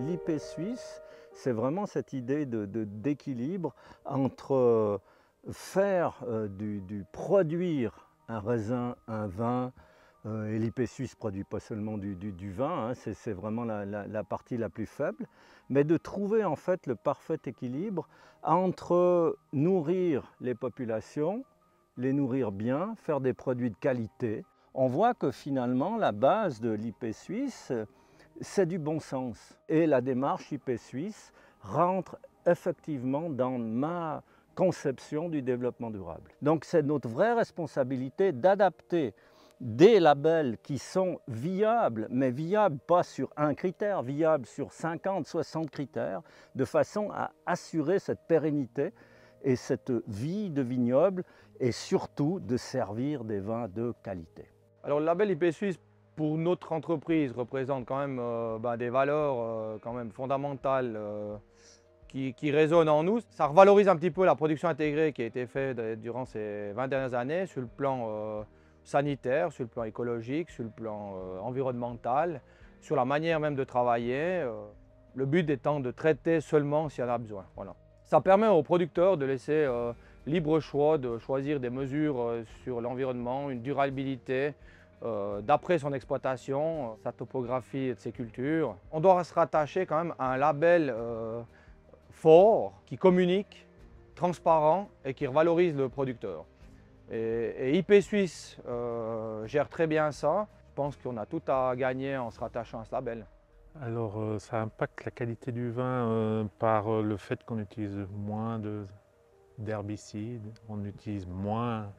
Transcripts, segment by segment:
l'IP suisse, c'est vraiment cette idée d'équilibre entre produire un raisin, un vin, et l'IP suisse ne produit pas seulement du vin, hein, c'est vraiment la partie la plus faible, mais de trouver en fait le parfait équilibre entre nourrir les populations, les nourrir bien, faire des produits de qualité. On voit que finalement la base de l'IP suisse, c'est du bon sens. Et la démarche IP suisse rentre effectivement dans ma conception du développement durable. Donc c'est notre vraie responsabilité d'adapter des labels qui sont viables, mais viables pas sur un critère, viables sur 50, 60 critères, de façon à assurer cette pérennité et cette vie de vignoble et surtout de servir des vins de qualité. Alors le label IP Suisse pour notre entreprise représente quand même des valeurs quand même fondamentales qui résonnent en nous. Ça revalorise un petit peu la production intégrée qui a été faite durant ces 20 dernières années sur le plan sanitaire, sur le plan écologique, sur le plan environnemental, sur la manière même de travailler. Le but étant de traiter seulement s'il y en a besoin. Voilà. Ça permet aux producteurs de laisser libre choix de choisir des mesures sur l'environnement, une durabilité d'après son exploitation, sa topographie et de ses cultures. On doit se rattacher quand même à un label fort qui communique, transparent et qui valorise le producteur. Et IP Suisse gère très bien ça. Je pense qu'on a tout à gagner en se rattachant à ce label. Alors ça impacte la qualité du vin par le fait qu'on utilise moins d'herbicides, on utilise moins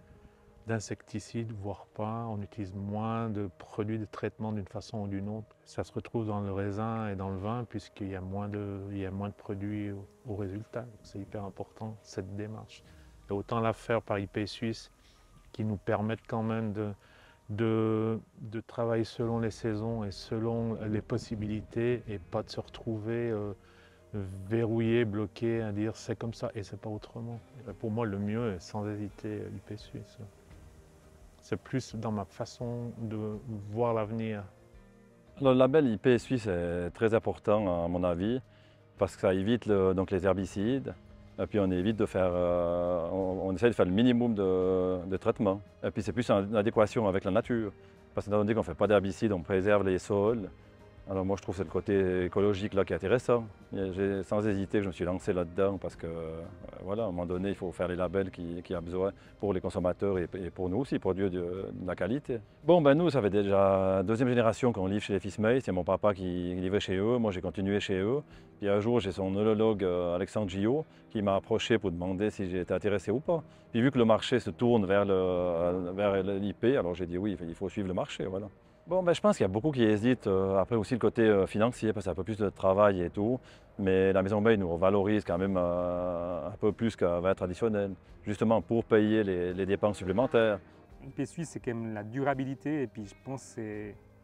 d'insecticides, voire pas, on utilise moins de produits de traitement d'une façon ou d'une autre. Ça se retrouve dans le raisin et dans le vin puisqu'il y a moins de produits au résultat. C'est hyper important cette démarche. Et autant la faire par IP Suisse qui nous permettent quand même de travailler selon les saisons et selon les possibilités et pas de se retrouver verrouillé, bloqué, à dire c'est comme ça et c'est pas autrement. Pour moi, le mieux est sans hésiter IP Suisse. C'est plus dans ma façon de voir l'avenir. Le label IP Suisse est très important à mon avis parce que ça évite donc les herbicides. Et puis on évite de faire, on essaie de faire le minimum de traitement. Et puis c'est plus en adéquation avec la nature. Parce que étant donné qu'on ne fait pas d'herbicides, on préserve les sols. Alors moi je trouve que c'est le côté écologique là qui est intéressant. Sans hésiter, je me suis lancé là-dedans parce que voilà, à un moment donné, il faut faire les labels qu'il y a besoin pour les consommateurs et pour nous aussi, produire de la qualité. Bon, ben nous, ça fait déjà la deuxième génération qu'on livre chez les Fismey. C'est mon papa qui livrait chez eux, moi j'ai continué chez eux. Puis un jour, j'ai son œnologue Alexandre Gillot qui m'a approché pour demander si j'étais intéressé ou pas. Puis vu que le marché se tourne vers l'IP, alors j'ai dit oui, il faut suivre le marché, voilà. Bon, ben, je pense qu'il y a beaucoup qui hésitent. Après aussi le côté financier, parce que c'est un peu plus de travail et tout. Mais la Maison Bay nous valorise quand même un peu plus qu'un vin traditionnel, justement pour payer les dépenses supplémentaires. IP Suisse, c'est quand même la durabilité. Et puis je pense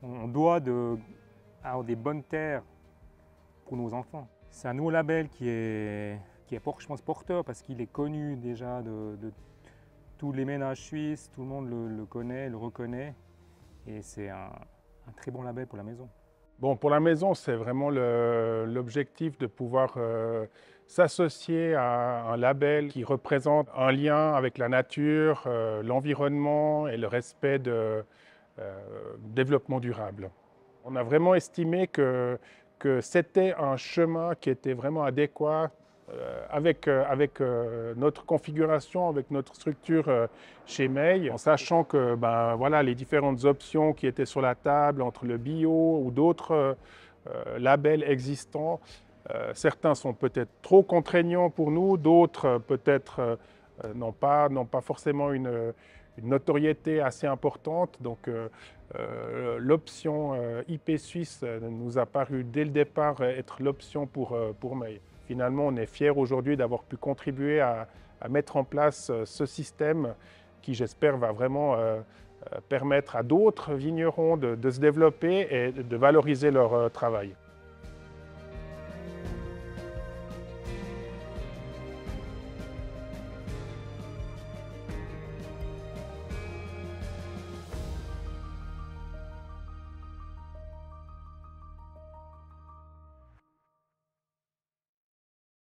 qu'on doit avoir des bonnes terres pour nos enfants. C'est un nouveau label qui est je pense, porteur parce qu'il est connu déjà de tous les ménages suisses. Tout le monde le connaît, le reconnaît. Et c'est un très bon label pour la maison. Bon, pour la maison, c'est vraiment l'objectif de pouvoir s'associer à un label qui représente un lien avec la nature, l'environnement et le respect de développement durable. On a vraiment estimé que c'était un chemin qui était vraiment adéquat avec notre configuration, avec notre structure chez May, en sachant que voilà, les différentes options qui étaient sur la table entre le bio ou d'autres labels existants, certains sont peut-être trop contraignants pour nous, d'autres peut-être n'ont pas forcément une notoriété assez importante. Donc l'option IP Suisse nous a paru dès le départ être l'option pour May. Finalement, on est fiers aujourd'hui d'avoir pu contribuer à mettre en place ce système qui, j'espère, va vraiment permettre à d'autres vignerons de se développer et de valoriser leur travail.